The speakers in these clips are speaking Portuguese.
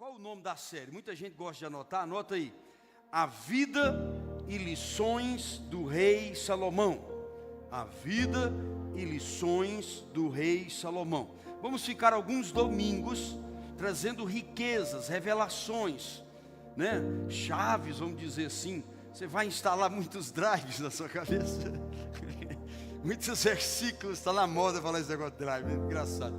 Qual o nome da série? Muita gente gosta de anotar, anota aí. A vida e lições do rei Salomão. A vida e lições do rei Salomão. Vamos ficar alguns domingos trazendo riquezas, revelações, né? Chaves, vamos dizer assim. Você vai instalar muitos drives na sua cabeça. Muitos versículos, está na moda falar esse negócio de drive, é engraçado.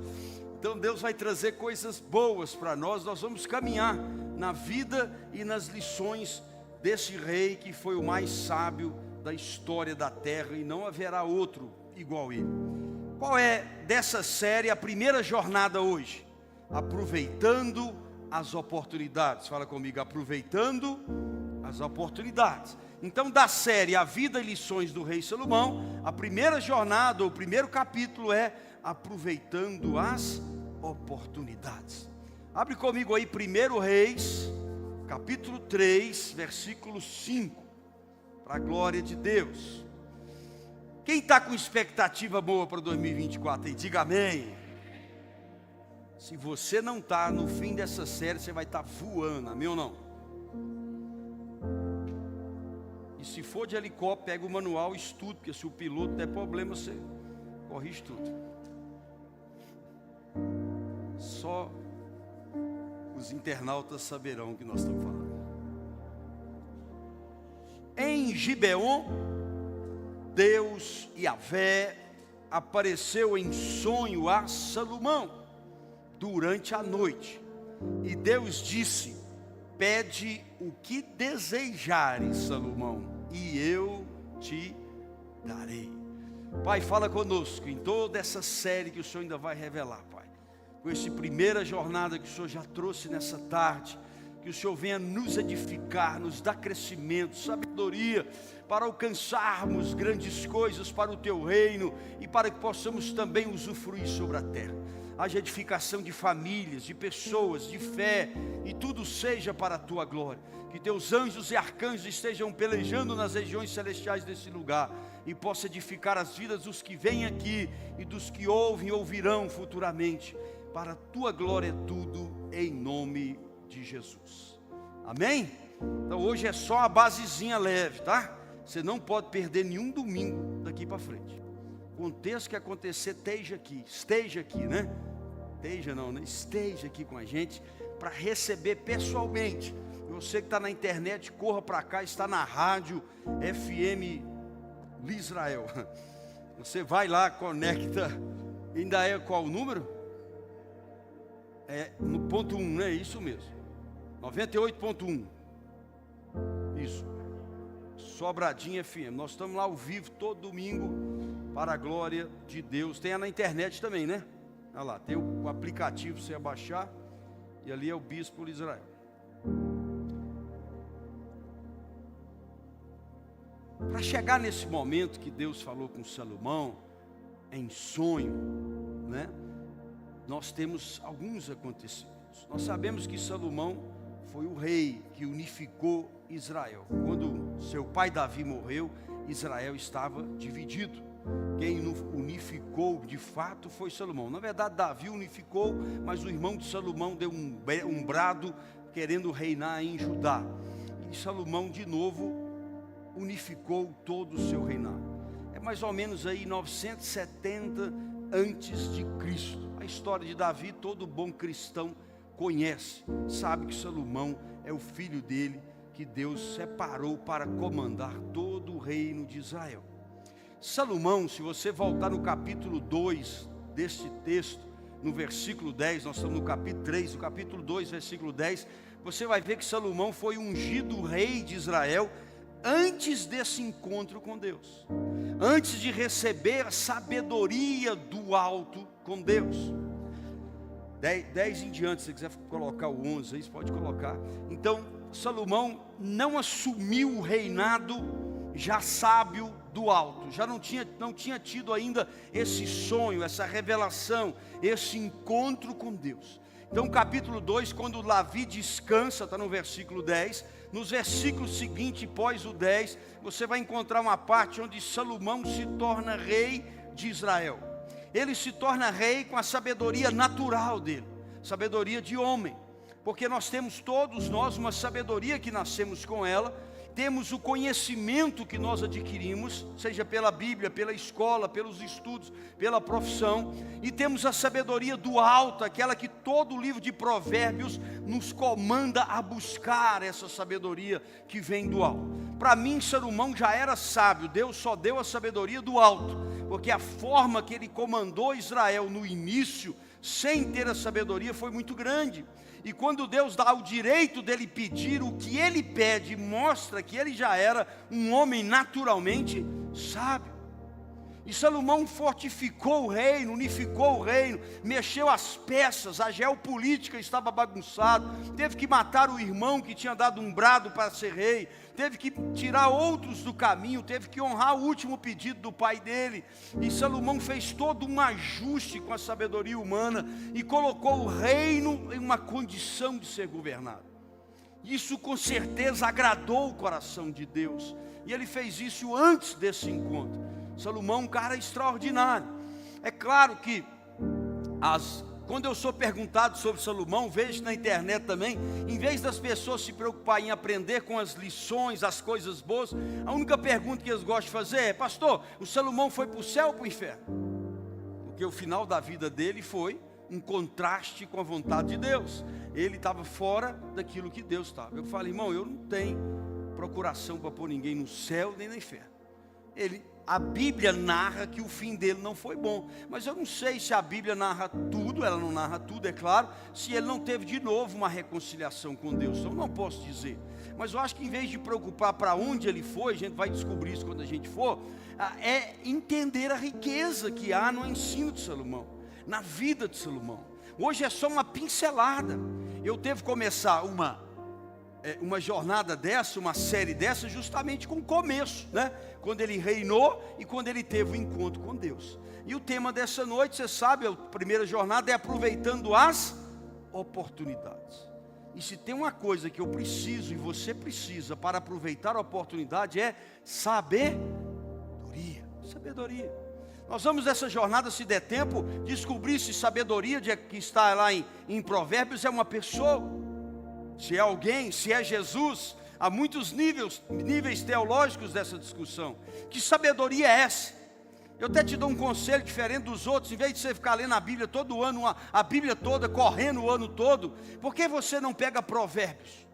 Então Deus vai trazer coisas boas para nós. Nós vamos caminhar na vida e nas lições desse rei que foi o mais sábio da história da terra, e não haverá outro igual ele. Qual é dessa série a primeira jornada hoje? Aproveitando as oportunidades. Fala comigo, aproveitando as oportunidades. Então, da série A Vida e Lições do Rei Salomão, a primeira jornada, o primeiro capítulo é aproveitando as oportunidades. Abre comigo aí 1 Reis, capítulo 3, versículo 5, para a glória de Deus. Quem está com expectativa boa para 2024 aí, diga amém. Se você não está, no fim dessa série você vai estar voando, amém ou não? E se for de helicóptero, pega o manual e estuda, porque se o piloto der problema, você corrige tudo. Só os internautas saberão o que nós estamos falando. Em Gibeon, Deus, Yahvé, apareceu em sonho a Salomão durante a noite. E Deus disse: pede o que desejares, Salomão, e eu te darei. Pai, fala conosco em toda essa série que o Senhor ainda vai revelar, Pai. Com essa primeira jornada que o Senhor já trouxe nessa tarde, que o Senhor venha nos edificar, nos dar crescimento, sabedoria, para alcançarmos grandes coisas para o Teu reino e para que possamos também usufruir sobre a terra. Haja edificação de famílias, de pessoas, de fé, e tudo seja para a Tua glória. Que Teus anjos e arcanjos estejam pelejando nas regiões celestiais desse lugar, e possa edificar as vidas dos que vêm aqui e dos que ouvem e ouvirão futuramente. Para a Tua glória é tudo, em nome de Jesus. Amém? Então hoje é só a basezinha leve, tá? Você não pode perder nenhum domingo daqui para frente. Aconteça o que acontecer, esteja aqui, né? Esteja aqui com a gente para receber pessoalmente. Você que está na internet, corra para cá, está na rádio FM Israel. Você vai lá, conecta. Ainda é qual o número? É no ponto 1, né? Isso mesmo. 98.1. Isso. Sobradinho FM. Nós estamos lá ao vivo todo domingo para a glória de Deus. Tem na internet também, né? Olha lá, tem o aplicativo para você baixar. E ali é o Bispo Israel. Para chegar nesse momento que Deus falou com Salomão, em sonho, né? Nós temos alguns acontecimentos. Nós sabemos que Salomão foi o rei que unificou Israel. Quando seu pai Davi morreu, Israel estava dividido. Quem unificou de fato foi Salomão. Na verdade, Davi unificou, mas o irmão de Salomão deu um brado querendo reinar em Judá. E Salomão de novo unificou todo o seu reinado. É mais ou menos aí 970 antes de Cristo. A história de Davi, todo bom cristão conhece, sabe que Salomão é o filho dele, que Deus separou para comandar todo o reino de Israel. Salomão, se você voltar no capítulo 2 deste texto, no versículo 10, nós estamos no capítulo 3, no capítulo 2, versículo 10, você vai ver que Salomão foi ungido rei de Israel antes desse encontro com Deus, antes de receber a sabedoria do alto com Deus. 10 em diante, se você quiser colocar o 11 aí, você pode colocar. Então, Salomão não assumiu o reinado já sábio do alto, já não tinha tido ainda esse sonho, essa revelação, esse encontro com Deus. Então capítulo 2, quando Davi descansa, está no versículo 10, nos versículos seguintes, após o 10, você vai encontrar uma parte onde Salomão se torna rei de Israel. Ele se torna rei com a sabedoria natural dele, sabedoria de homem. porque nós temos todos nós uma sabedoria que nascemos com ela, temos o conhecimento que nós adquirimos, seja pela Bíblia, pela escola, pelos estudos, pela profissão, e temos a sabedoria do alto, aquela que todo o livro de Provérbios nos comanda a buscar essa sabedoria que vem do alto. Para mim, Salomão já era sábio, Deus só deu a sabedoria do alto, porque a forma que ele comandou Israel no início, sem ter a sabedoria, foi muito grande. E quando Deus dá o direito dele pedir o que ele pede, mostra que ele já era um homem naturalmente sábio. E Salomão fortificou o reino, unificou o reino, mexeu as peças, a geopolítica estava bagunçada, teve que matar o irmão que tinha dado um brado para ser rei, teve que tirar outros do caminho, teve que honrar o último pedido do pai dele. E Salomão fez todo um ajuste com a sabedoria humana e colocou o reino em uma condição de ser governado. Isso com certeza agradou o coração de Deus, e ele fez isso antes desse encontro. Salomão, um cara extraordinário. É claro que quando eu sou perguntado sobre Salomão, vejo na internet também, em vez das pessoas se preocuparem em aprender com as lições, as coisas boas, a única pergunta que eles gostam de fazer é: pastor, o Salomão foi para o céu ou para o inferno? Porque o final da vida dele foi um contraste com a vontade de Deus. Ele estava fora daquilo que Deus estava. Eu falo: irmão, eu não tenho procuração para pôr ninguém no céu nem no inferno. A Bíblia narra que o fim dele não foi bom, mas eu não sei se a Bíblia narra tudo, ela não narra tudo, é claro, se ele não teve de novo uma reconciliação com Deus, então não posso dizer. Mas eu acho que em vez de preocupar para onde ele foi, a gente vai descobrir isso quando a gente for, é entender a riqueza que há no ensino de Salomão, na vida de Salomão. Hoje é só uma pincelada. Eu devo começar uma jornada dessa, uma série dessa, justamente com o começo, né? Quando ele reinou e quando ele teve o encontro com Deus. E o tema dessa noite, você sabe, a primeira jornada é aproveitando as oportunidades. E se tem uma coisa que eu preciso e você precisa para aproveitar a oportunidade, é sabedoria. Sabedoria. Nós vamos nessa jornada, se der tempo, descobrir se sabedoria que está lá em Provérbios é uma pessoa, se é alguém, se é Jesus. Há muitos níveis teológicos dessa discussão. Que sabedoria é essa? Eu até te dou um conselho diferente dos outros. Em vez de você ficar lendo a Bíblia todo ano, a Bíblia toda, correndo o ano todo, por que você não pega Provérbios?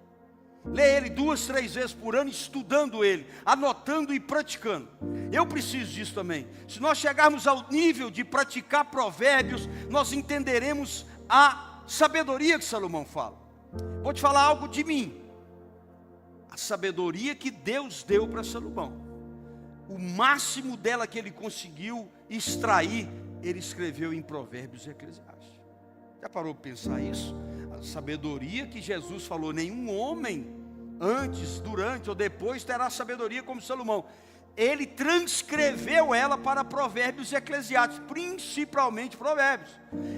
Lê ele 2, 3 vezes por ano, estudando ele, anotando e praticando. Eu preciso disso também. Se nós chegarmos ao nível de praticar Provérbios, nós entenderemos a sabedoria que Salomão fala. Vou te falar algo de mim. A sabedoria que Deus deu para Salomão, o máximo dela que ele conseguiu extrair, ele escreveu em Provérbios e Eclesiastes. Já parou para pensar isso? A sabedoria que Jesus falou: nenhum homem antes, durante ou depois terá sabedoria como Salomão. Ele transcreveu ela para Provérbios e Eclesiastes, principalmente Provérbios.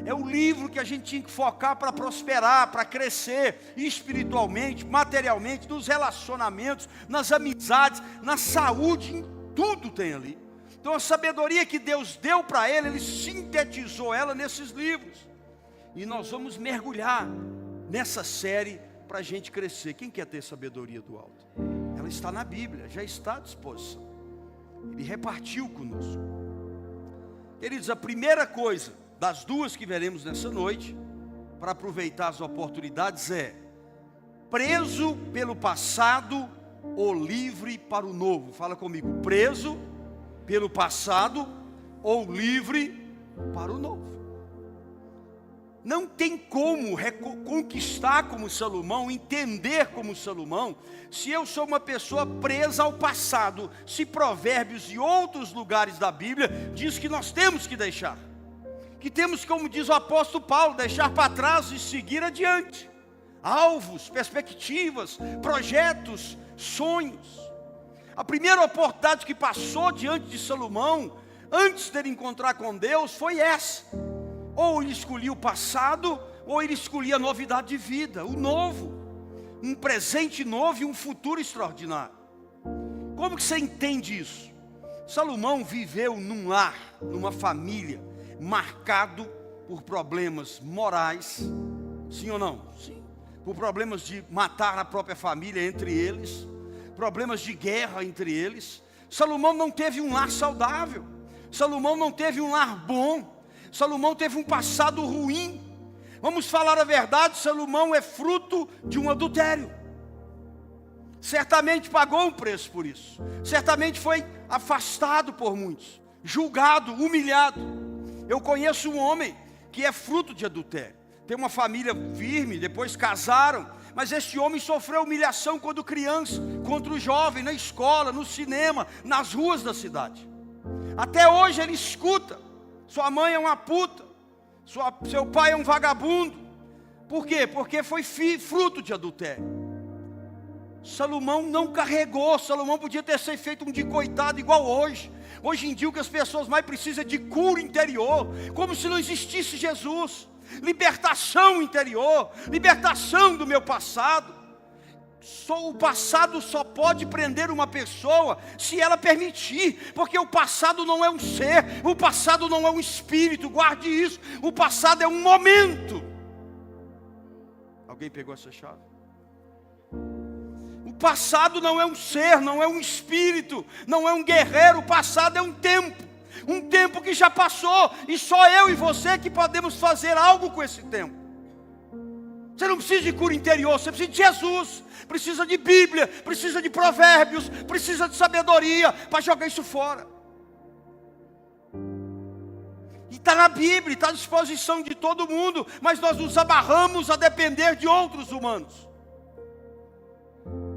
É o livro que a gente tinha que focar para prosperar, para crescer espiritualmente, materialmente, nos relacionamentos, nas amizades, na saúde, em tudo tem ali. Então a sabedoria que Deus deu para ele sintetizou ela nesses livros. E nós vamos mergulhar nessa série para a gente crescer. Quem quer ter sabedoria do alto? Ela está na Bíblia, já está à disposição. Ele repartiu conosco. Queridos, a primeira coisa das duas que veremos nessa noite, para aproveitar as oportunidades, é: preso pelo passado ou livre para o novo. Fala comigo: preso pelo passado ou livre para o novo. Não tem como conquistar como Salomão, entender como Salomão, se eu sou uma pessoa presa ao passado, se Provérbios e outros lugares da Bíblia diz que nós temos que deixar, que temos, como diz o apóstolo Paulo, deixar para trás e seguir adiante. Alvos, perspectivas, projetos, sonhos. A primeira oportunidade que passou diante de Salomão, antes dele encontrar com Deus, foi essa. Ou ele escolhia o passado, ou ele escolhia a novidade de vida, o novo, um presente novo e um futuro extraordinário. Como que você entende isso? Salomão viveu num lar, numa família, marcado por problemas morais, sim ou não? Sim. por problemas de matar a própria família entre eles, problemas de guerra entre eles. Salomão não teve um lar saudável, Salomão não teve um lar bom, Salomão teve um passado ruim. Vamos falar a verdade, Salomão é fruto de um adultério. Certamente pagou um preço por isso, certamente foi afastado por muitos, julgado, humilhado. Eu conheço um homem que é fruto de adultério, tem uma família firme, depois casaram, mas este homem sofreu humilhação quando criança, contra o jovem, na escola, no cinema, nas ruas da cidade. Até hoje ele escuta: sua mãe é uma puta, seu pai é um vagabundo. Por quê? Porque foi fruto de adultério. Salomão não carregou, Salomão podia ter sido feito um de coitado igual hoje. Hoje em dia o que as pessoas mais precisam é de cura interior, como se não existisse Jesus. Libertação interior, libertação do meu passado. O passado só pode prender uma pessoa se ela permitir, porque o passado não é um ser, o passado não é um espírito, guarde isso. O passado é um momento. Alguém pegou essa chave? O passado não é um ser, não é um espírito, não é um guerreiro. O passado é um tempo que já passou, e só eu e você que podemos fazer algo com esse tempo. Você não precisa de cura interior, você precisa de Jesus, precisa de Bíblia, precisa de provérbios, precisa de sabedoria para jogar isso fora. E está na Bíblia, está à disposição de todo mundo, mas nós nos amarramos a depender de outros humanos.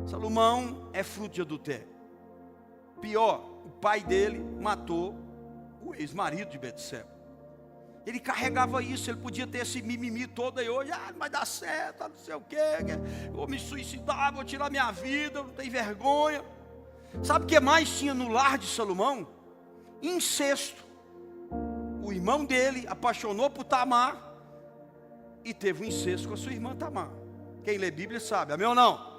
Salomão é fruto de adultério. Pior, o pai dele matou o ex-marido de Betseba. Ele carregava isso, ele podia ter esse mimimi todo aí hoje: não vai dar certo, não sei o quê, vou me suicidar, vou tirar minha vida, não tenho vergonha. Sabe o que mais tinha no lar de Salomão? Incesto. O irmão dele apaixonou por Tamar e teve um incesto com a sua irmã Tamar. Quem lê Bíblia sabe, amém ou não?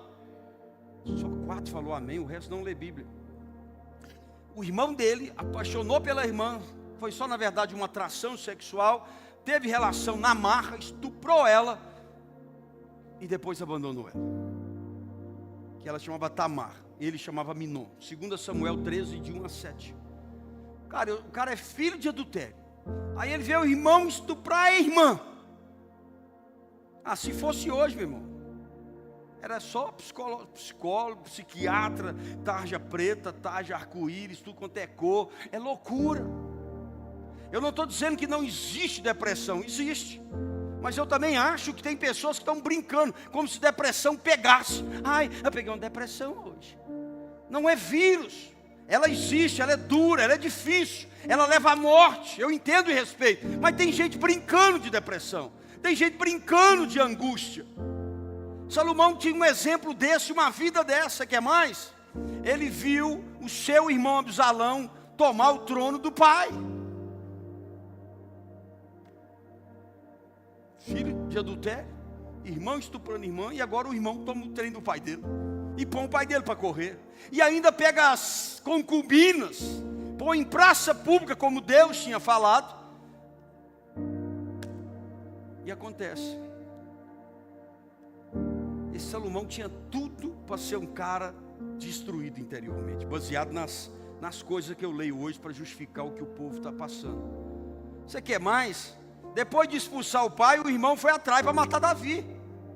Só 4 falou amém, o resto não lê Bíblia. O irmão dele apaixonou pela irmã, foi só na verdade uma atração sexual, teve relação na marra, estuprou ela e depois abandonou ela. Que ela chamava Tamar, ele chamava Minon. 2 Samuel 13, de 1 a 7. O cara é filho de adultério. Aí ele vê o irmão estuprar a irmã. Se fosse hoje, meu irmão, era só psicólogo, psiquiatra, tarja preta, tarja arco-íris, tudo quanto é cor. É loucura. Eu não estou dizendo que não existe depressão, existe. Mas eu também acho que tem pessoas que estão brincando, como se depressão pegasse. Eu peguei uma depressão hoje. Não é vírus. Ela existe, ela é dura, ela é difícil, ela leva à morte. Eu entendo e respeito. Mas tem gente brincando de depressão, tem gente brincando de angústia. Salomão tinha um exemplo desse, uma vida dessa. Quer mais? Ele viu o seu irmão Absalão tomar o trono do pai. Filho de adultério, irmão estuprando irmã, e agora o irmão toma o trem do pai dele e põe o pai dele para correr. E ainda pega as concubinas, põe em praça pública, como Deus tinha falado. E acontece. Esse Salomão tinha tudo para ser um cara destruído interiormente, baseado nas coisas que eu leio hoje para justificar o que o povo está passando. Você quer mais? Depois de expulsar o pai, o irmão foi atrás para matar Davi.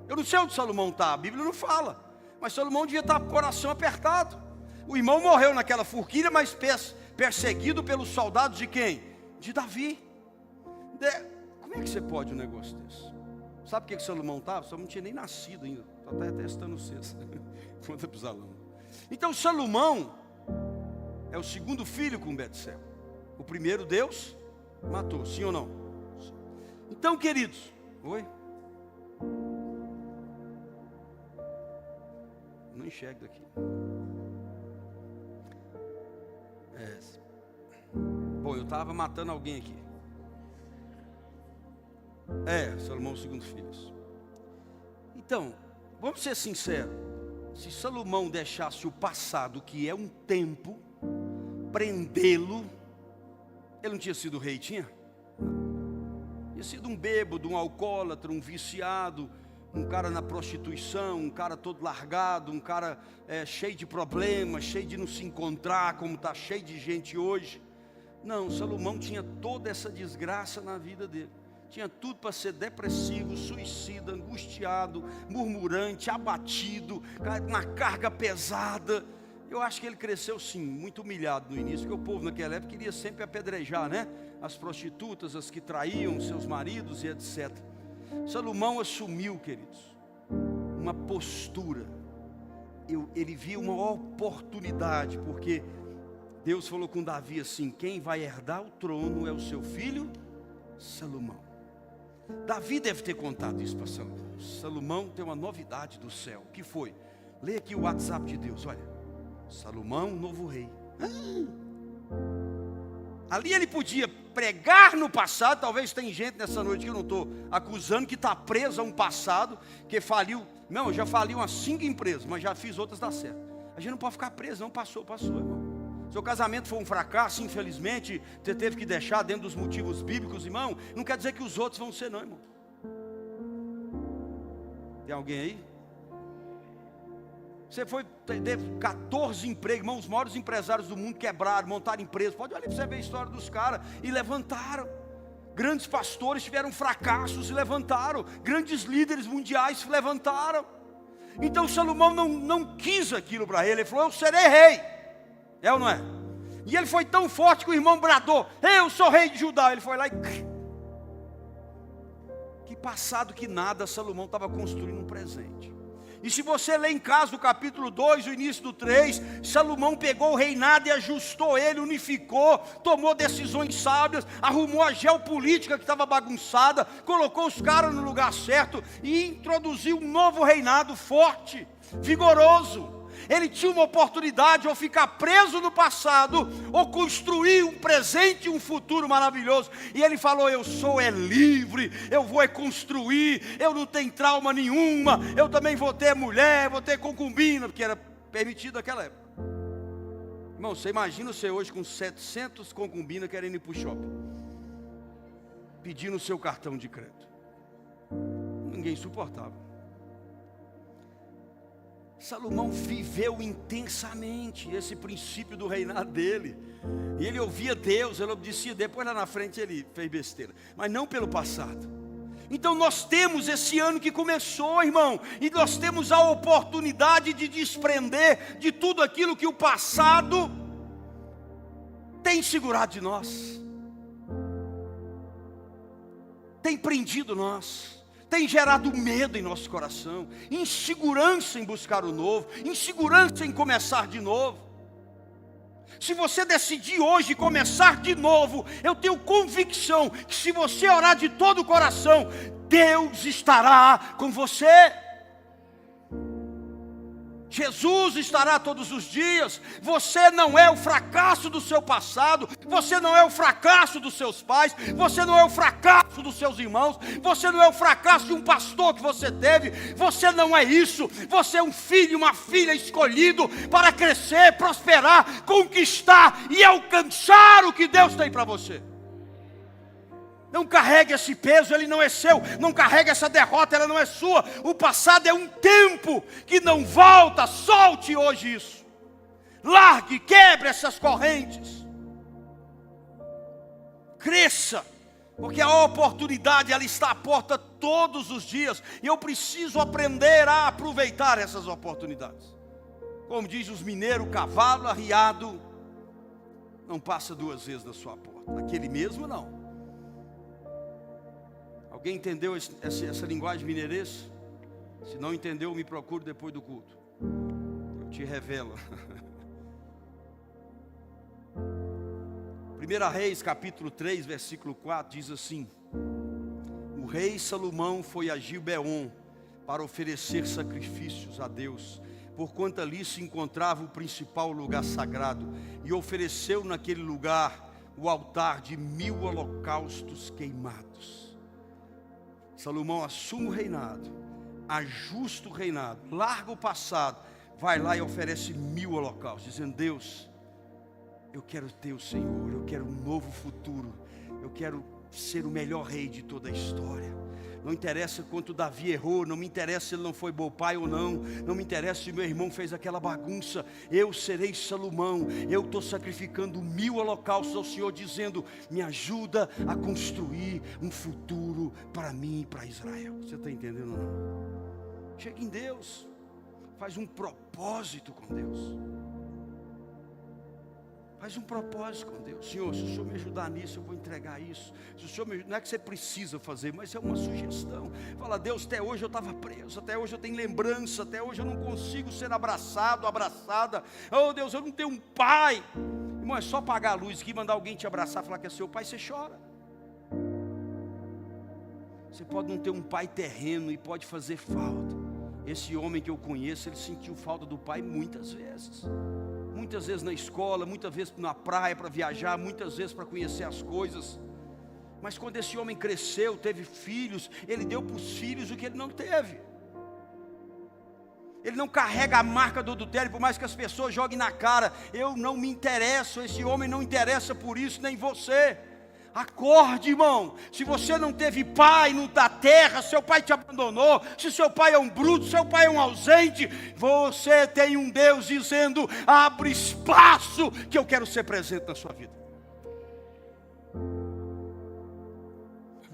Eu não sei onde Salomão está, a Bíblia não fala, mas Salomão devia estar com o coração apertado. O irmão morreu naquela forquilha, mas perseguido pelos soldados de quem? De Davi. Como é que você pode um negócio desse? Sabe por que Salomão estava? Salomão não tinha nem nascido ainda, só está testando o cesto. Conta para os alunos. Então Salomão é o segundo filho com Betseba. O primeiro Deus matou, sim ou não? Então, queridos, oi? Não enxergo daqui. Bom, eu estava matando alguém aqui. Salomão, segundo filho. Então, vamos ser sinceros. Se Salomão deixasse o passado, que é um tempo, prendê-lo, ele não tinha sido rei, tinha? Tinha sido um bêbado, um alcoólatra, um viciado, um cara na prostituição, um cara todo largado, um cara cheio de problemas, cheio de não se encontrar, como está cheio de gente hoje. Não, Salomão tinha toda essa desgraça na vida dele. Tinha tudo para ser depressivo, suicida, angustiado, murmurante, abatido, uma carga pesada. Eu acho que ele cresceu sim, muito humilhado no início, porque o povo naquela época queria sempre apedrejar, né? As prostitutas, as que traíam seus maridos e etc. Salomão assumiu, queridos, uma postura. Ele via uma oportunidade, porque Deus falou com Davi assim: quem vai herdar o trono é o seu filho Salomão. Davi deve ter contado isso para Salomão. Salomão tem uma novidade do céu. O que foi? Leia aqui o WhatsApp de Deus, olha. Salomão, novo rei. Ali ele podia pregar no passado. Talvez tem gente nessa noite que eu não estou acusando, que está presa a um passado, que faliu. Não, eu já fali umas 5 empresas, mas já fiz outras dar certo. A gente não pode ficar preso, não. Passou, irmão. Seu casamento foi um fracasso, infelizmente, você teve que deixar dentro dos motivos bíblicos, irmão. Não quer dizer que os outros vão ser, não, irmão. Tem alguém aí? Você teve 14 empregos, irmão. Os maiores empresários do mundo quebraram, montaram empresas. Pode olhar para você ver a história dos caras. E levantaram. Grandes pastores tiveram fracassos e levantaram. Grandes líderes mundiais se levantaram. Então Salomão não quis aquilo para ele. Ele falou: eu serei rei. É ou não é? E ele foi tão forte que o irmão bradou: eu sou rei de Judá. Ele foi lá e... Que passado que nada, Salomão estava construindo um presente. E se você ler em casa do capítulo 2, o início do 3, Salomão pegou o reinado e ajustou ele, unificou, tomou decisões sábias, arrumou a geopolítica que estava bagunçada, colocou os caras no lugar certo e introduziu um novo reinado forte, vigoroso. Ele tinha uma oportunidade, ou ficar preso no passado, ou construir um presente e um futuro maravilhoso. E ele falou: eu sou livre, eu vou construir, eu não tenho trauma nenhuma, eu também vou ter mulher, vou ter concubina, porque era permitido naquela época. Irmão, você imagina você hoje com 700 concubinas querendo ir para o shopping, pedindo o seu cartão de crédito. Ninguém suportava. Salomão viveu intensamente esse princípio do reinado dele. E ele ouvia Deus, ele obedecia. Depois lá na frente ele fez besteira, mas não pelo passado. Então nós temos esse ano que começou, irmão, e nós temos a oportunidade de desprender de tudo aquilo que o passado tem segurado de nós, tem prendido nós, tem gerado medo em nosso coração, insegurança em buscar o novo, insegurança em começar de novo. Se você decidir hoje começar de novo, eu tenho convicção que se você orar de todo o coração, Deus estará com você. Jesus estará todos os dias. Você não é o fracasso do seu passado, você não é o fracasso dos seus pais, você não é o fracasso dos seus irmãos, você não é o fracasso de um pastor que você teve, você não é isso. Você é um filho, uma filha escolhido para crescer, prosperar, conquistar e alcançar o que Deus tem para você. Não carregue esse peso, ele não é seu. Não carregue essa derrota, ela não é sua. O passado é um tempo que não volta. Solte hoje isso. Largue, quebre essas correntes. Cresça, porque a oportunidade ela está à porta todos os dias. E eu preciso aprender a aproveitar essas oportunidades. Como diz os mineiros, cavalo arriado não passa 2 vezes na sua porta. Aquele mesmo não. Alguém entendeu essa linguagem mineirense? Se não entendeu, me procure depois do culto. Eu te revelo. 1 Reis, capítulo 3, versículo 4, diz assim: o rei Salomão foi a Gibeon para oferecer sacrifícios a Deus, porquanto ali se encontrava o principal lugar sagrado, e ofereceu naquele lugar o altar de 1000 holocaustos queimados. Salomão assume o reinado, ajusta o reinado, larga o passado, vai lá e oferece 1000 holocaustos, dizendo: Deus, eu quero ter o Senhor, eu quero um novo futuro, eu quero ser o melhor rei de toda a história. Não interessa quanto Davi errou, não me interessa se ele não foi bom pai ou não, não me interessa se meu irmão fez aquela bagunça. Eu serei Salomão, eu estou sacrificando 1000 holocaustos ao Senhor, dizendo: me ajuda a construir um futuro para mim e para Israel. Você está entendendo ou não? Chega em Deus, faz um propósito com Deus. Faz um propósito com Deus. Senhor, se o Senhor me ajudar nisso, eu vou entregar isso. Se o Senhor me... Não é que você precisa fazer, mas é uma sugestão. Fala: Deus, até hoje eu estava preso, até hoje eu tenho lembrança, até hoje eu não consigo ser abraçado, abraçada. Oh Deus, eu não tenho um pai. Irmão, é só apagar a luz aqui, mandar alguém te abraçar, falar que é seu pai, você chora. Você pode não ter um pai terreno e pode fazer falta. Esse homem que eu conheço, ele sentiu falta do pai muitas vezes. Muitas vezes na escola, muitas vezes na praia para viajar, muitas vezes para conhecer as coisas. Mas quando esse homem cresceu, teve filhos, ele deu para os filhos o que ele não teve. Ele não carrega a marca do adultério, por mais que as pessoas joguem na cara. Eu não me interesso, esse homem não interessa por isso, nem você. Acorde, irmão. Se você não teve pai da terra, seu pai te abandonou, se seu pai é um bruto, seu pai é um ausente, você tem um Deus dizendo: abre espaço, que eu quero ser presente na sua vida.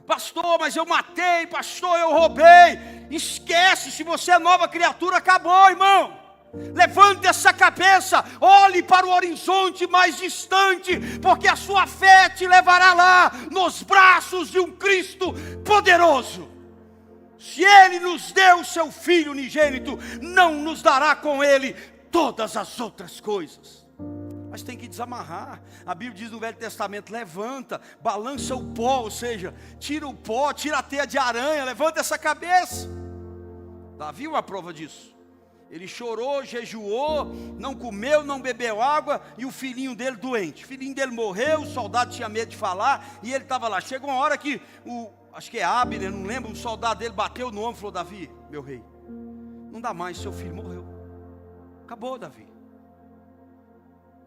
Pastor, mas eu matei, pastor, eu roubei. Esquece, se você é nova criatura, acabou, irmão. Levante essa cabeça, olhe para o horizonte mais distante, porque a sua fé te levará lá, nos braços de um Cristo poderoso. Se Ele nos deu o seu Filho unigênito, não nos dará com Ele todas as outras coisas. Mas tem que desamarrar. A Bíblia diz no Velho Testamento: levanta, balança o pó, ou seja, tira o pó, tira a teia de aranha, levanta essa cabeça. Davi é uma prova disso. Ele chorou, jejuou, não comeu, não bebeu água, e o filhinho dele doente. O filhinho dele morreu, o soldado tinha medo de falar, e ele estava lá. Chegou uma hora que, acho que é Abner, não lembro, um soldado dele bateu no ombro e falou: Davi, meu rei, não dá mais, seu filho morreu. Acabou, Davi.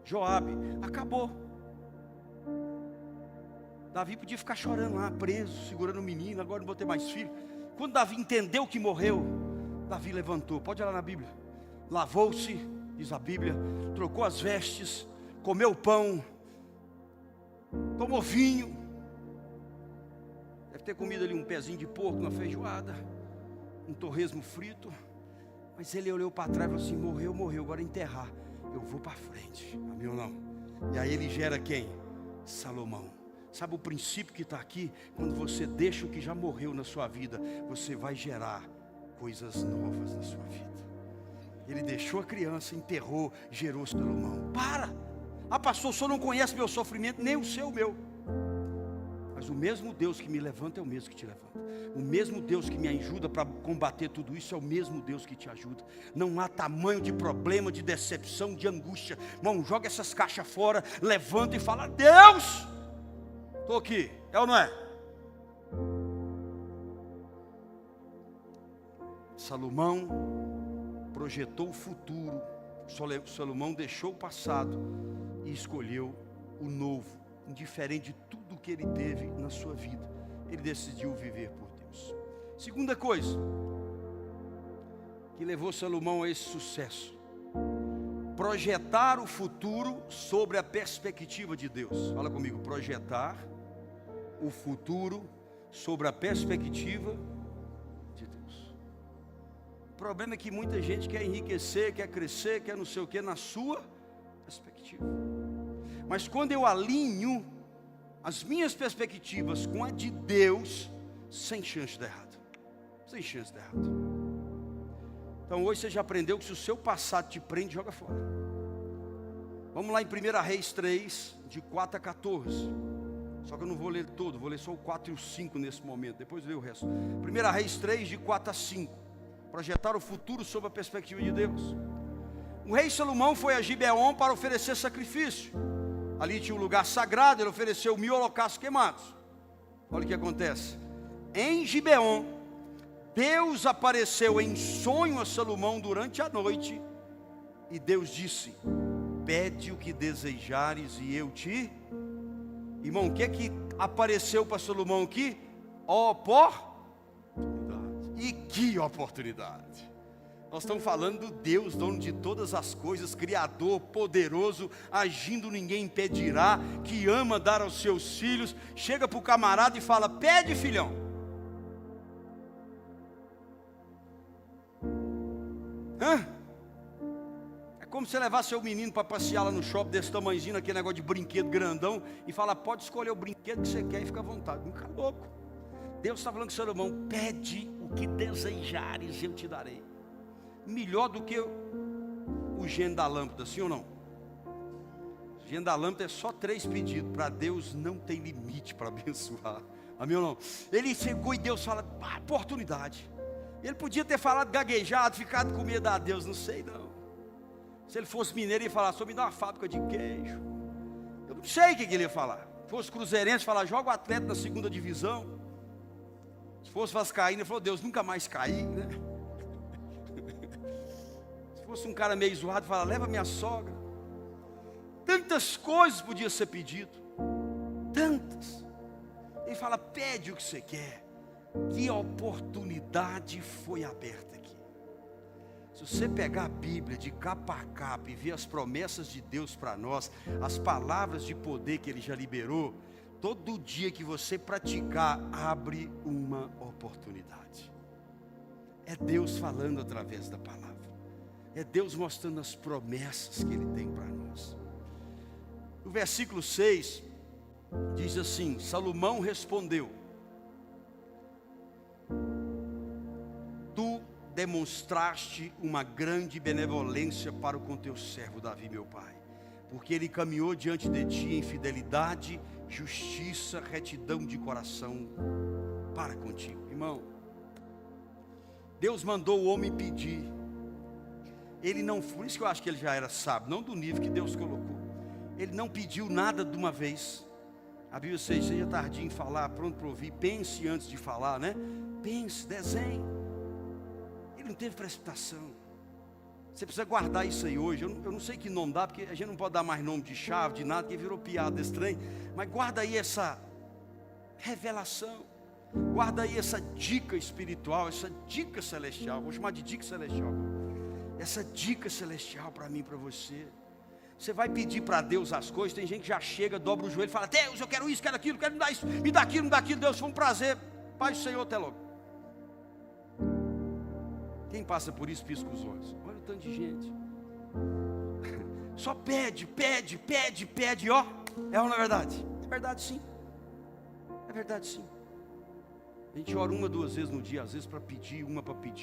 Joabe, acabou. Davi podia ficar chorando lá, preso, segurando o menino, agora não vou ter mais filho. Quando Davi entendeu que morreu, Davi levantou, pode olhar na Bíblia, lavou-se, diz a Bíblia, trocou as vestes, comeu pão, tomou vinho, deve ter comido ali um pezinho de porco, uma feijoada, um torresmo frito, mas ele olhou para trás e falou assim: morreu, morreu, agora enterrar, eu vou para frente, amém ou não? E aí ele gera quem? Salomão. Sabe o princípio que está aqui? Quando você deixa o que já morreu na sua vida, você vai gerar coisas novas na sua vida. Ele deixou a criança, enterrou, gerou Salomão. Para! Ah, pastor, o senhor não conhece meu sofrimento, nem o seu, o meu. Mas o mesmo Deus que me levanta é o mesmo que te levanta. O mesmo Deus que me ajuda para combater tudo isso é o mesmo Deus que te ajuda. Não há tamanho de problema, de decepção, de angústia. Irmão, joga essas caixas fora, levanta e fala: Deus, estou aqui, é ou não é? Salomão projetou o futuro, Salomão deixou o passado e escolheu o novo, indiferente de tudo que ele teve na sua vida. Ele decidiu viver por Deus. Segunda coisa que levou Salomão a esse sucesso: projetar o futuro sobre a perspectiva de Deus. Fala comigo: projetar o futuro sobre a perspectiva de Deus. O problema é que muita gente quer enriquecer, quer crescer, quer não sei o que na sua perspectiva. Mas quando eu alinho as minhas perspectivas com a de Deus, sem chance de dar errado. Sem chance de dar errado. Então hoje você já aprendeu que se o seu passado te prende, joga fora. Vamos lá em 1 Reis 3, de 4 a 14. Só que eu não vou ler todo, vou ler só o 4 e o 5 nesse momento, depois eu leio o resto. 1 Reis 3, de 4 a 5. Projetar o futuro sob a perspectiva de Deus. O rei Salomão foi a Gibeon para oferecer sacrifício. Ali tinha um lugar sagrado, ele ofereceu 1000 holocaustos queimados. Olha o que acontece. Em Gibeon, Deus apareceu em sonho a Salomão durante a noite. E Deus disse: pede o que desejares e eu te... Irmão, o que é que apareceu para Salomão aqui? Ó pó E que oportunidade! Nós estamos falando do Deus, dono de todas as coisas, Criador, poderoso, agindo ninguém impedirá, que ama dar aos seus filhos. Chega para o camarada e fala: pede, filhão. É como você levar seu menino para passear lá no shopping desse tamanhozinho, aquele negócio de brinquedo grandão, e falar: pode escolher o brinquedo que você quer e fica à vontade. Não fica louco. Deus está falando com Salomão: pede o que desejares, eu te darei. Melhor do que o gênio da lâmpada, sim ou não? O gênio da lâmpada é só 3 pedidos. Para Deus não tem limite para abençoar. Amém ou não? Ele chegou e Deus fala: oportunidade. Ele podia ter falado gaguejado, ficado com medo a Deus, não sei não. Se ele fosse mineiro, ele ia falar: só me dá uma fábrica de queijo. Eu não sei o que ele ia falar. Se fosse cruzeirense, falar: joga o atleta na 2ª divisão. Se fosse vascaíno, ele falou: Deus, nunca mais caí, né? Se fosse um cara meio zoado, fala: leva minha sogra. Tantas coisas podia ser pedido, tantas. Ele fala: pede o que você quer. Que oportunidade foi aberta aqui. Se você pegar a Bíblia de capa a capa e ver as promessas de Deus para nós, as palavras de poder que Ele já liberou, todo dia que você praticar, abre uma oportunidade. É Deus falando através da palavra. É Deus mostrando as promessas que Ele tem para nós. O versículo 6 diz assim: Salomão respondeu: tu demonstraste uma grande benevolência para com teu servo Davi, meu pai, porque ele caminhou diante de ti em fidelidade, justiça, retidão de coração para contigo. Irmão, Deus mandou o homem pedir. Ele não, por isso que eu acho que ele já era sábio, não do nível que Deus colocou. Ele não pediu nada de uma vez. A Bíblia diz: seja tardinho em falar, pronto para ouvir, pense antes de falar, né? Pense, desenhe. Ele não teve precipitação. Você precisa guardar isso aí hoje. Eu não sei que nome dá, porque a gente não pode dar mais nome de chave, de nada, que virou piada estranha. Mas guarda aí essa revelação. Guarda aí essa dica espiritual, essa dica celestial. Vou chamar de dica celestial. Essa dica celestial para mim e para você. Você vai pedir para Deus as coisas. Tem gente que já chega, dobra o joelho e fala: Deus, eu quero isso, quero aquilo, quero me dar isso, me dá aquilo, me dá aquilo. Deus, foi um prazer. Pai do Senhor, até logo. Quem passa por isso pisca os olhos. Olha o tanto de gente. Só pede, pede, pede, pede, ó. É ou não é verdade? É verdade sim. É verdade sim. A gente ora 1 ou 2 vezes no dia, às vezes para pedir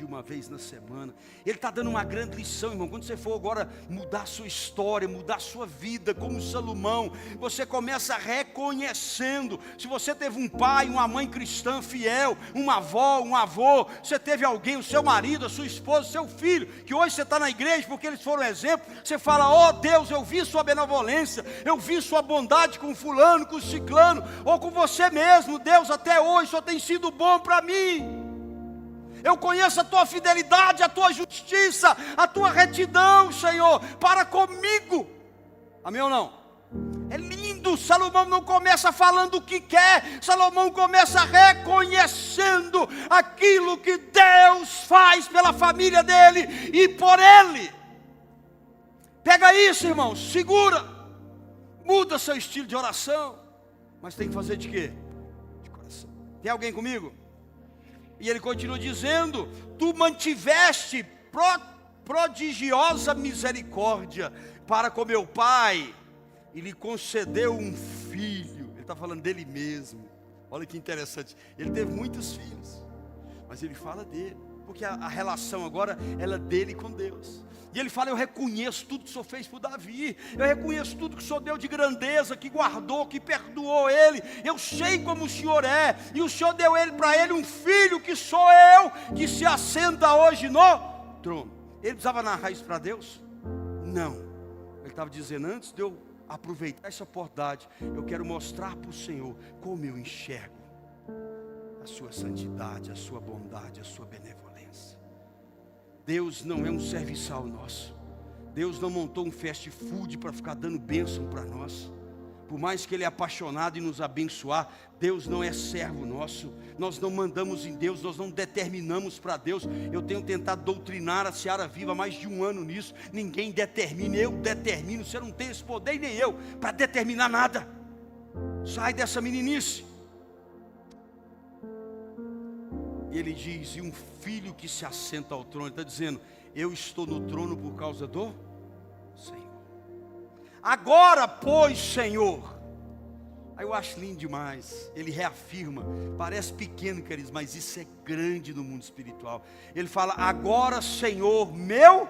uma vez na semana. Ele está dando uma grande lição, irmão. Quando você for agora mudar a sua história, mudar a sua vida, como Salomão, você começa reconhecendo. Se você teve um pai, uma mãe cristã fiel, uma avó, um avô, você teve alguém, o seu marido, a sua esposa, o seu filho, que hoje você está na igreja porque eles foram exemplo, você fala: ó Deus, eu vi sua benevolência, eu vi sua bondade com fulano, com ciclano, ou com você mesmo. Deus, até hoje só tem sido bom para mim. Eu conheço a tua fidelidade, a tua justiça, a tua retidão, Senhor, para comigo. Amém ou não? É lindo. Salomão não começa falando o que quer. Salomão começa reconhecendo aquilo que Deus faz pela família dele e por ele. Pega isso, irmão, segura. Muda seu estilo de oração. Mas tem que fazer de quê? Tem alguém comigo? E ele continua dizendo: tu mantiveste prodigiosa misericórdia para com meu pai, e lhe concedeu um filho. Ele está falando dele mesmo. Olha que interessante. Ele teve muitos filhos, mas ele fala dele, porque a relação agora ela é dele com Deus. E ele fala: eu reconheço tudo que o Senhor fez por Davi, eu reconheço tudo que o Senhor deu de grandeza, que guardou, que perdoou ele. Eu sei como o Senhor é, e o Senhor deu para ele um filho, que sou eu, que se assenta hoje no trono. Ele precisava narrar isso para Deus? Não. Ele estava dizendo: antes de eu aproveitar essa oportunidade, eu quero mostrar para o Senhor como eu enxergo a sua santidade, a sua bondade, a sua benevolência. Deus não é um serviçal nosso. Deus não montou um fast food para ficar dando bênção para nós. Por mais que Ele é apaixonado em nos abençoar, Deus não é servo nosso. Nós não mandamos em Deus, nós não determinamos para Deus. Eu tenho tentado doutrinar a Seara Viva há mais de 1 ano nisso. Ninguém determina, eu determino. Você não tem esse poder, nem eu, para determinar nada. Sai dessa meninice. E ele diz, e um filho que se assenta ao trono, ele está dizendo, eu estou no trono por causa do Senhor. Agora, pois, Senhor. Aí eu acho lindo demais. Ele reafirma. Parece pequeno, queridos, mas isso é grande no mundo espiritual. Ele fala, agora, Senhor, meu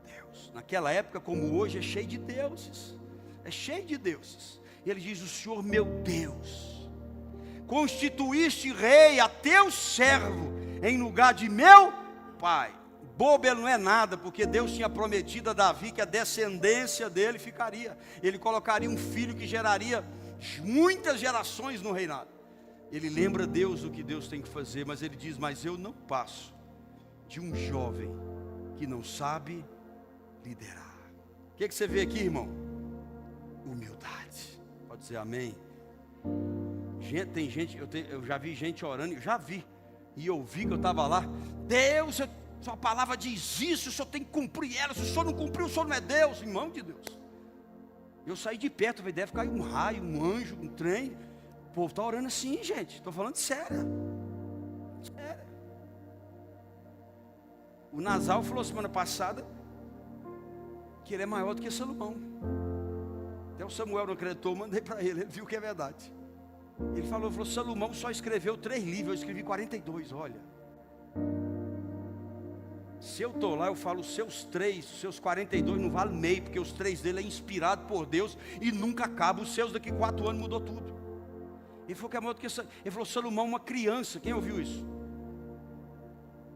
Deus. Naquela época, como hoje, é cheio de deuses. É cheio de deuses. E ele diz, o Senhor, meu Deus, constituíste rei a teu servo em lugar de meu pai. Bobo ele não é nada, porque Deus tinha prometido a Davi que a descendência dele ficaria. Ele colocaria um filho que geraria muitas gerações no reinado. Ele lembra Deus o que Deus tem que fazer, mas ele diz, mas eu não passo de um jovem que não sabe liderar. O que você vê aqui, irmão? Humildade. Pode dizer amém? Tem gente, eu já vi gente orando, e eu vi que eu estava lá. Deus, sua palavra diz isso, o senhor tem que cumprir ela. Se o senhor não cumpriu, o senhor não é Deus, irmão de Deus. Eu saí de perto, deve cair um raio, um anjo, um trem. O povo está orando assim, gente. Estou falando sério. Sério. O Nasal falou semana passada que ele é maior do que Salomão. Até o Samuel não acreditou, eu mandei para ele viu que é verdade. Ele falou, Salomão só escreveu 3 livros, eu escrevi 42, olha. Se eu estou lá, eu falo, os seus 42 não vale meio, porque os 3 dele é inspirado por Deus e nunca acaba. Os seus daqui 4 anos mudou tudo. Ele falou que é maior do que ele falou, Salomão uma criança, quem ouviu isso?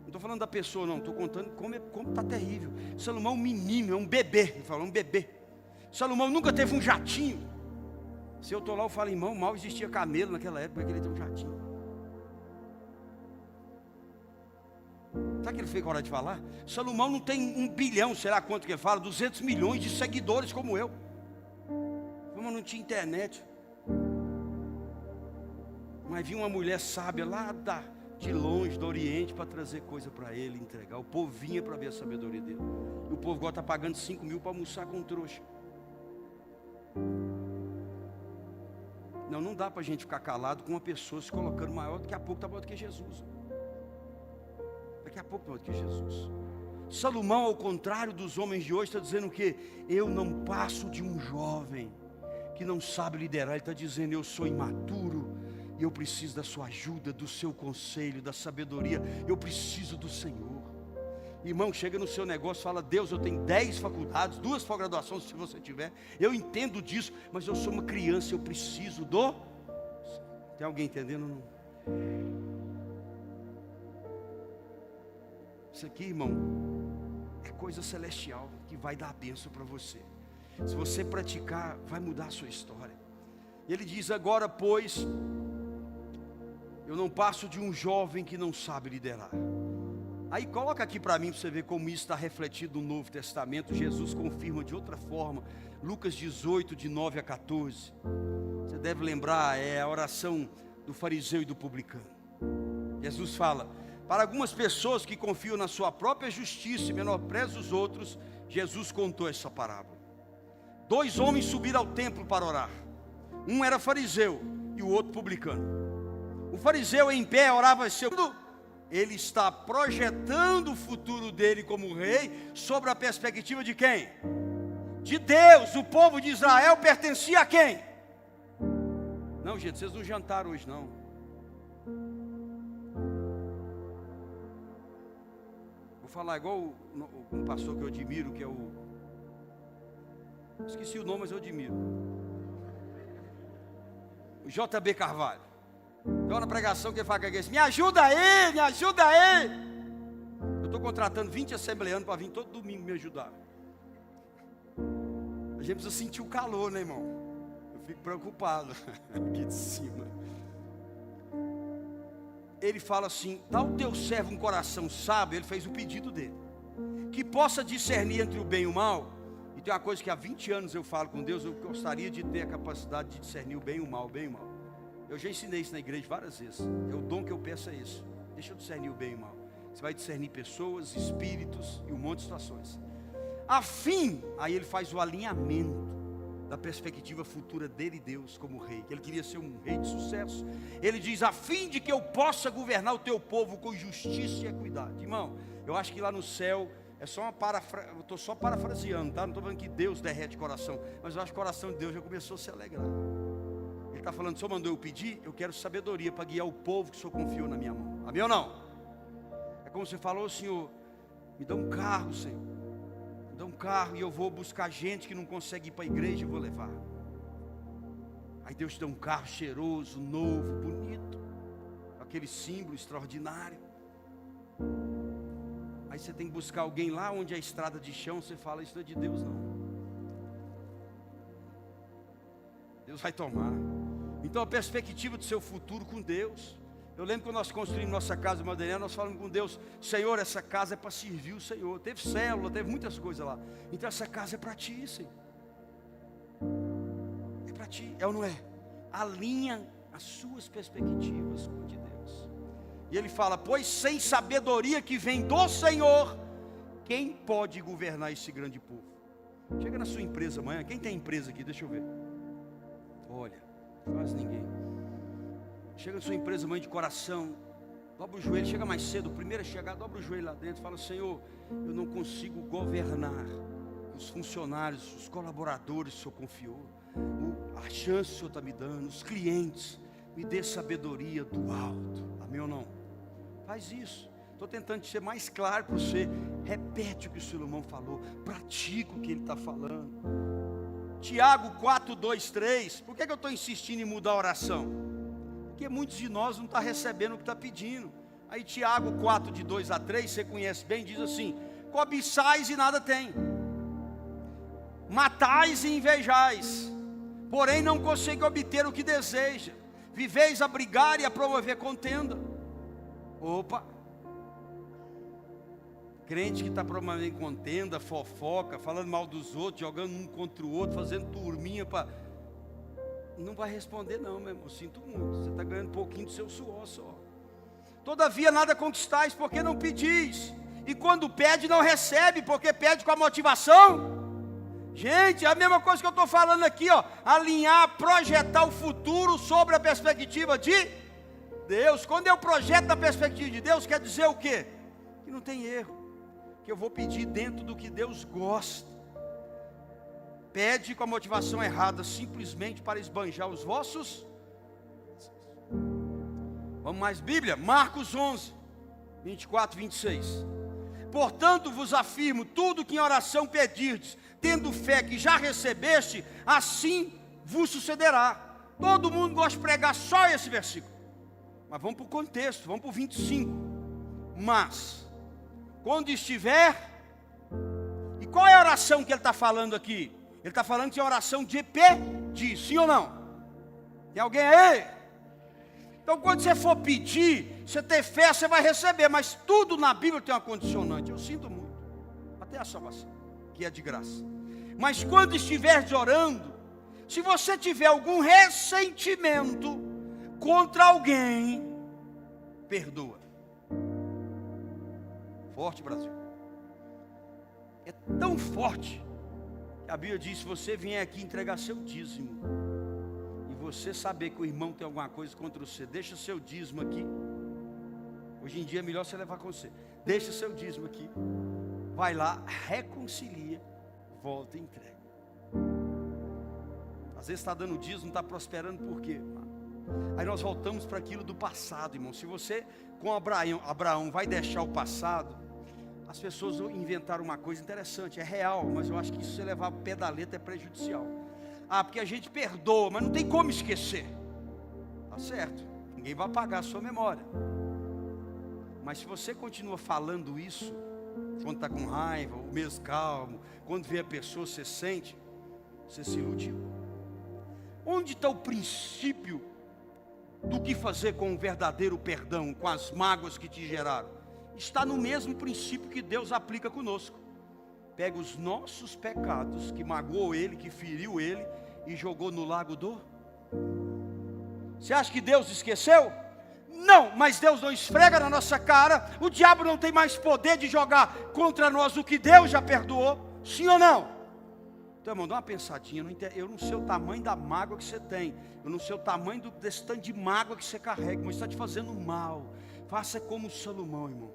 Não estou falando da pessoa não, estou contando como está terrível. Salomão é um menino, é um bebê, ele falou, um bebê. Salomão nunca teve um jatinho. Se eu estou lá, eu falo, irmão, mal existia camelo naquela época, que ele tem um jatinho. Sabe o que ele fez com a hora de falar? Salomão não tem 1 bilhão, sei lá quanto que ele fala, 200 milhões de seguidores como eu. Como não tinha internet. Mas vinha uma mulher sábia lá de longe, do Oriente, para trazer coisa para ele, entregar. O povo vinha para ver a sabedoria dele. E o povo agora está pagando 5 mil para almoçar com um trouxa. Não dá para a gente ficar calado com uma pessoa se colocando maior, daqui a pouco está maior do que Jesus. Daqui a pouco maior do que Jesus. Salomão, ao contrário dos homens de hoje, está dizendo o quê? Eu não passo de um jovem que não sabe liderar. Ele está dizendo, eu sou imaturo e eu preciso da sua ajuda, do seu conselho, da sabedoria. Eu preciso do Senhor. Irmão, chega no seu negócio, fala, Deus, eu tenho 10 faculdades, 2 pós-graduações se você tiver. Eu entendo disso, mas eu sou uma criança, eu preciso do... Tem alguém entendendo? Não? Isso aqui, irmão, é coisa celestial que vai dar a bênção para você. Se você praticar, vai mudar a sua história. Ele diz, agora pois, eu não passo de um jovem que não sabe liderar. Aí coloca aqui para mim, para você ver como isso está refletido no Novo Testamento. Jesus confirma de outra forma. Lucas 18, de 9 a 14. Você deve lembrar, é a oração do fariseu e do publicano. Jesus fala, para algumas pessoas que confiam na sua própria justiça e menosprezam os outros, Jesus contou essa parábola. 2 homens subiram ao templo para orar. Um era fariseu e o outro publicano. O fariseu em pé orava seu... Ele está projetando o futuro dele como rei sobre a perspectiva de quem? De Deus. O povo de Israel pertencia a quem? Não, gente, vocês não jantaram hoje não. Vou falar igual um pastor que eu admiro, que é o... Esqueci o nome, mas eu admiro. O JB Carvalho. Tem uma pregação que ele fala que é me ajuda aí, me ajuda aí. Eu estou contratando 20 assembleanos para vir todo domingo me ajudar. A gente precisa sentir o calor, né, irmão? Eu fico preocupado aqui de cima. Ele fala assim, dá ao teu servo um coração sábio. Ele fez o pedido dele, que possa discernir entre o bem e o mal. E tem uma coisa que há 20 anos eu falo com Deus, eu gostaria de ter a capacidade de discernir o bem e o mal, Eu já ensinei isso na igreja várias vezes. É o dom que eu peço é isso. Deixa eu discernir o bem e o mal. Você vai discernir pessoas, espíritos e um monte de situações. Aí ele faz o alinhamento da perspectiva futura dele e Deus como rei. Ele queria ser um rei de sucesso. Ele diz, a fim de que eu possa governar o teu povo com justiça e equidade. Irmão, eu acho que lá no céu, é só uma eu estou só parafraseando, tá? Não estou falando que Deus derrete o coração, mas eu acho que o coração de Deus já começou a se alegrar. Ele está falando, o Senhor mandou eu pedir, eu quero sabedoria para guiar o povo que o Senhor confiou na minha mão. Amém ou não? É como você falou, Senhor, me dá um carro, Senhor. Me dá um carro e eu vou buscar gente que não consegue ir para a igreja e vou levar. Aí Deus te dá um carro cheiroso, novo, bonito, aquele símbolo extraordinário. Aí você tem que buscar alguém lá onde é estrada de chão, você fala, isso não é de Deus não. Deus vai tomar. Então a perspectiva do seu futuro com Deus. Eu lembro quando nós construímos nossa casa madeireira, nós falamos com Deus, Senhor, essa casa é para servir o Senhor. Teve célula, teve muitas coisas lá. Então essa casa é para ti, Senhor. É para ti, é ou não é? Alinha as suas perspectivas com a de Deus. E ele fala, pois sem sabedoria que vem do Senhor, quem pode governar esse grande povo? Chega na sua empresa amanhã, quem tem empresa aqui? Deixa eu ver. Olha, quase ninguém. Chega na sua empresa amanhã de coração, dobra o joelho, chega mais cedo, o primeiro a chegar, dobra o joelho lá dentro, fala, Senhor, eu não consigo governar os funcionários, os colaboradores que o Senhor confiou, a chance que o Senhor está me dando, os clientes, me dê sabedoria do alto, amém ou não? Faz isso. Estou tentando ser mais claro para você. Repete o que o Salomão falou, pratica o que ele está falando. Tiago 4, 2, 3. Por que eu estou insistindo em mudar a oração? Porque muitos de nós não estão recebendo o que está pedindo. Aí Tiago 4, de 2 a 3, você conhece bem, diz assim, cobiçais e nada tem, matais e invejais, porém não consegue obter o que deseja, viveis a brigar e a promover contenda. Opa! Crente que está promovendo contenda, fofoca, falando mal dos outros, jogando um contra o outro, fazendo turminha para... Não vai responder não, meu irmão, sinto muito. Você está ganhando um pouquinho do seu suor só. Todavia nada conquistais, porque não pedis. E quando pede, não recebe, porque pede com a motivação. Gente, é a mesma coisa que eu estou falando aqui, ó. Alinhar, projetar o futuro sobre a perspectiva de Deus. Quando eu projeto na perspectiva de Deus, quer dizer o quê? Que não tem erro. Que eu vou pedir dentro do que Deus gosta. Pede com a motivação errada, simplesmente para esbanjar os vossos. Vamos mais, Bíblia, Marcos 11, 24, 26. Portanto vos afirmo, tudo que em oração pedirdes, tendo fé que já recebeste, assim vos sucederá. Todo mundo gosta de pregar só esse versículo. Mas vamos para o contexto, vamos para o 25. Mas, quando estiver... E qual é a oração que ele está falando aqui? Ele está falando que é oração de pedir, sim ou não? Tem alguém aí? Então quando você for pedir, você ter fé, você vai receber. Mas tudo na Bíblia tem uma condicionante. Eu sinto muito, até a salvação, que é de graça. Mas quando estiver orando, se você tiver algum ressentimento contra alguém, perdoa. Forte, Brasil. É tão forte. A Bíblia diz, se você vier aqui entregar seu dízimo, e você saber que o irmão tem alguma coisa contra você, deixa seu dízimo aqui. Hoje em dia é melhor você levar com você. Deixa seu dízimo aqui, vai lá, reconcilia, volta e entrega. Às vezes está dando dízimo, não está prosperando, por quê? Aí nós voltamos para aquilo do passado, irmão. Se você, com Abraão vai deixar o passado, as pessoas inventaram uma coisa interessante, é real, mas eu acho que se você levar o pé da letra é prejudicial. Ah, porque a gente perdoa, mas não tem como esquecer. Tá certo, ninguém vai apagar a sua memória. Mas se você continua falando isso, quando está com raiva, o mês calmo, quando vê a pessoa, você sente, você se iludiu. Onde está o princípio do que fazer com o verdadeiro perdão, com as mágoas que te geraram? Está no mesmo princípio que Deus aplica conosco. pega os nossos pecados, que magoou ele, que feriu ele, e jogou no lago do... Você acha que Deus esqueceu? Não, mas Deus não esfrega na nossa cara. O diabo não tem mais poder de jogar contra nós o que Deus já perdoou. Sim ou não? Então, irmão, dá uma pensadinha. Eu não sei o tamanho da mágoa que você tem. Eu não sei o tamanho desse tanto de mágoa que você carrega, mas está te fazendo mal. Faça como Salomão, irmão.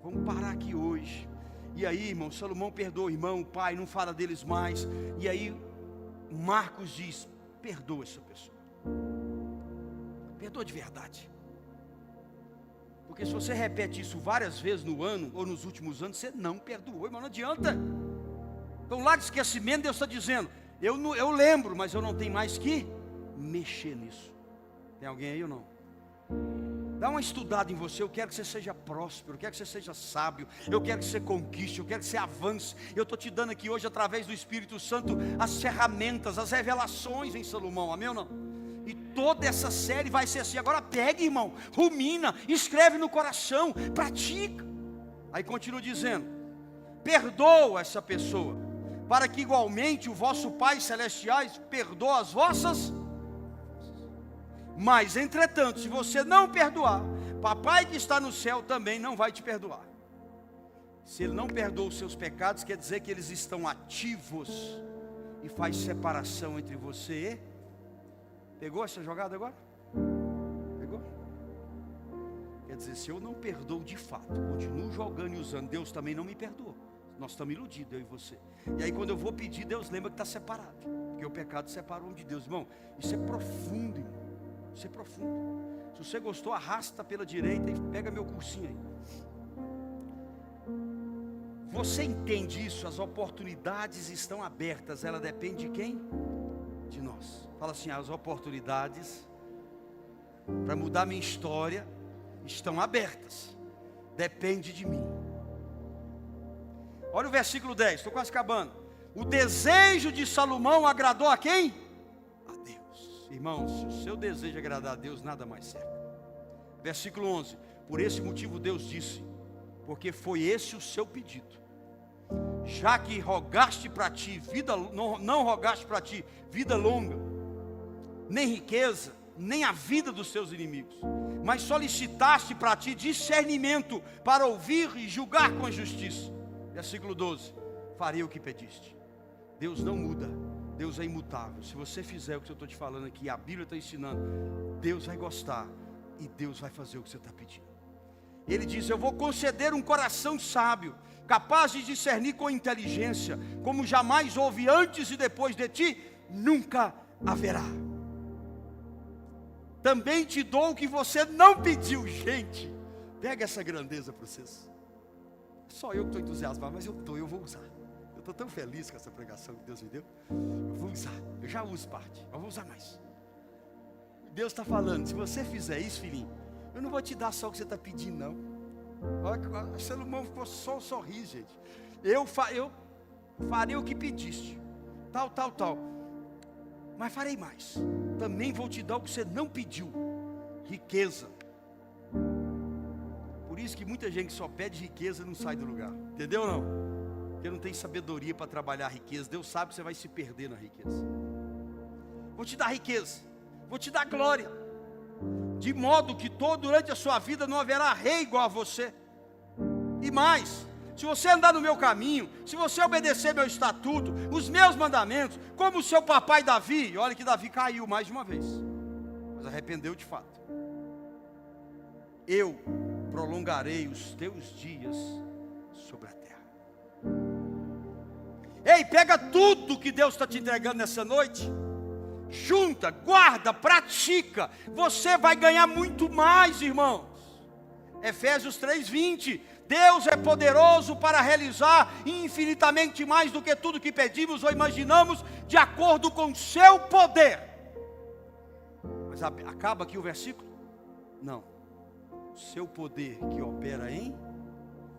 Vamos parar aqui hoje. E aí, irmão, Salomão perdoa o irmão, o pai, não fala deles mais. E aí, Marcos diz: perdoa essa pessoa. Perdoa de verdade. Porque se você repete isso várias vezes no ano, ou nos últimos anos, você não perdoou, irmão, não adianta. Então lá de esquecimento, Deus está dizendo: eu lembro, mas eu não tenho mais que mexer nisso. Tem alguém aí ou não? Dá uma estudada em você. Eu quero que você seja próspero, eu quero que você seja sábio, eu quero que você conquiste, eu quero que você avance. Eu estou te dando aqui hoje, através do Espírito Santo, as ferramentas, as revelações em Salomão, amém ou não? E toda essa série vai ser assim. Agora pega, irmão, rumina, escreve no coração, pratica. Aí continua dizendo: perdoa essa pessoa, para que igualmente o vosso Pai Celestiais perdoa as vossas. Mas entretanto, se você não perdoar, Papai que está no céu também não vai te perdoar. Se Ele não perdoa os seus pecados, quer dizer que eles estão ativos e faz separação entre você e... Pegou essa jogada agora? Pegou? Quer dizer, se eu não perdoo de fato, continuo jogando e usando, Deus também não me perdoa. Nós estamos iludidos, eu e você. E aí quando eu vou pedir, Deus lembra que está separado. Porque o pecado separa o homem de Deus. Irmão, isso é profundo, irmão. Isso é profundo. Se você gostou, arrasta pela direita e pega meu cursinho aí. Você entende isso? As oportunidades estão abertas. Ela depende de quem? De nós. Fala assim: as oportunidades para mudar minha história estão abertas. Depende de mim. Olha o versículo 10, estou quase acabando. O desejo de Salomão agradou a quem? A Deus. Irmãos, se o seu desejo é agradar a Deus, nada mais certo. Versículo 11: por esse motivo Deus disse: porque foi esse o seu pedido, já que rogaste para ti vida, não rogaste para ti vida longa, nem riqueza, nem a vida dos teus inimigos, mas solicitaste para ti discernimento para ouvir e julgar com a justiça. Versículo 12: farei o que pediste. Deus não muda, Deus é imutável. Se você fizer o que eu estou te falando aqui, a Bíblia está ensinando, Deus vai gostar e Deus vai fazer o que você está pedindo. Ele diz: eu vou conceder um coração sábio, capaz de discernir com inteligência, como jamais houve antes e depois de ti, nunca haverá. Também te dou o que você não pediu. Gente, pega essa grandeza para vocês. Só eu que estou entusiasmado, mas eu vou usar. Eu estou tão feliz com essa pregação que Deus me deu. Eu vou usar, eu já uso parte, eu vou usar mais. Deus está falando: se você fizer isso, filhinho, eu não vou te dar só o que você está pedindo, não. Olha, Salomão ficou só um sorriso, gente. Eu farei o que pediste, tal, mas farei mais. Também vou te dar o que você não pediu: riqueza. Por isso que muita gente que só pede riqueza não sai do lugar. Entendeu ou não? Porque não tem sabedoria para trabalhar a riqueza. Deus sabe que você vai se perder na riqueza. Vou te dar riqueza, vou te dar glória, de modo que durante a sua vida não haverá rei igual a você. E mais, se você andar no meu caminho, se você obedecer meu estatuto, os meus mandamentos, como o seu papai Davi. Olha que Davi caiu mais de uma vez, mas arrependeu de fato. Eu prolongarei os teus dias sobre a terra. Ei, pega tudo que Deus está te entregando nessa noite, junta, guarda, pratica. Você vai ganhar muito mais, irmãos. Efésios 3:20: Deus é poderoso para realizar infinitamente mais do que tudo que pedimos ou imaginamos, de acordo com o seu poder. Mas acaba aqui o versículo? Não. O seu poder que opera em...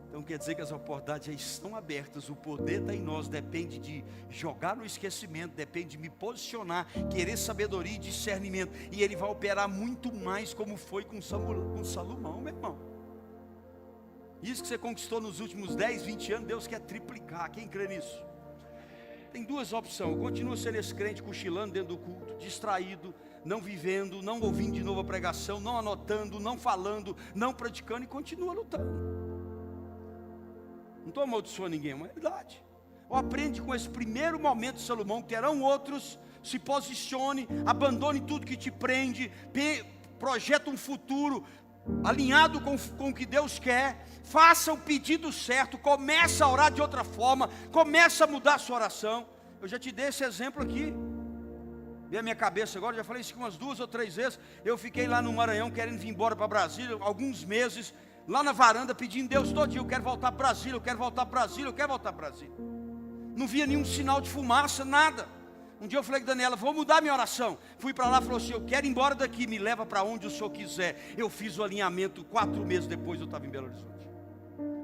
Então quer dizer que as oportunidades já estão abertas. O poder está em nós. Depende de jogar no esquecimento, depende de me posicionar, querer sabedoria e discernimento, e Ele vai operar muito mais, como foi com Salomão, meu irmão. Isso que você conquistou nos últimos 10, 20 anos, Deus quer triplicar. Quem crê nisso? Tem duas opções: continua sendo esse crente cochilando dentro do culto, distraído, não vivendo, não ouvindo de novo a pregação, não anotando, não falando, não praticando, e continua lutando. Não estou amaldiçoando ninguém, é uma realidade. Ou aprende com esse primeiro momento de Salomão, que terão outros. Se posicione, abandone tudo que te prende, projeta um futuro alinhado com o que Deus quer, faça o pedido certo, começa a orar de outra forma, começa a mudar a sua oração. Eu já te dei esse exemplo aqui, veio a minha cabeça agora, já falei isso umas 2 ou 3 vezes. Eu fiquei lá no Maranhão querendo vir embora para Brasília, alguns meses, lá na varanda pedindo: Deus, todo dia eu quero voltar para Brasília, eu quero voltar para Brasília, eu quero voltar para Brasília. Não via nenhum sinal de fumaça, nada. Um dia eu falei com Daniela: vou mudar minha oração. Fui para lá e falou assim: eu quero ir embora daqui, me leva para onde o Senhor quiser. Eu fiz o alinhamento, 4 meses depois eu estava em Belo Horizonte.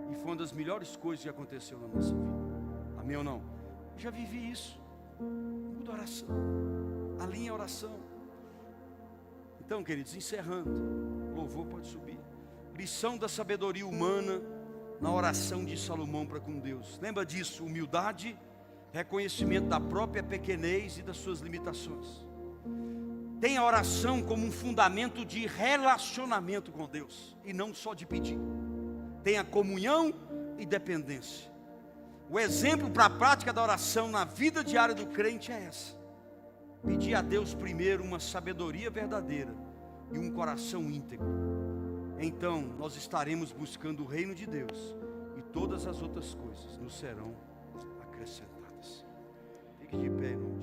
E foi uma das melhores coisas que aconteceu na nossa vida. Amém ou não? Eu já vivi isso. Muda a oração, alinha a oração. Então, queridos, encerrando, o louvor pode subir. Lição da sabedoria humana na oração de Salomão para com Deus. Lembra disso: humildade, reconhecimento da própria pequenez e das suas limitações. Tenha a oração como um fundamento de relacionamento com Deus, e não só de pedir. Tenha comunhão e dependência. O exemplo para a prática da oração na vida diária do crente é essa: pedir a Deus primeiro uma sabedoria verdadeira e um coração íntegro. Então nós estaremos buscando o reino de Deus, e todas as outras coisas nos serão acrescentadas. Fique de pé, irmão.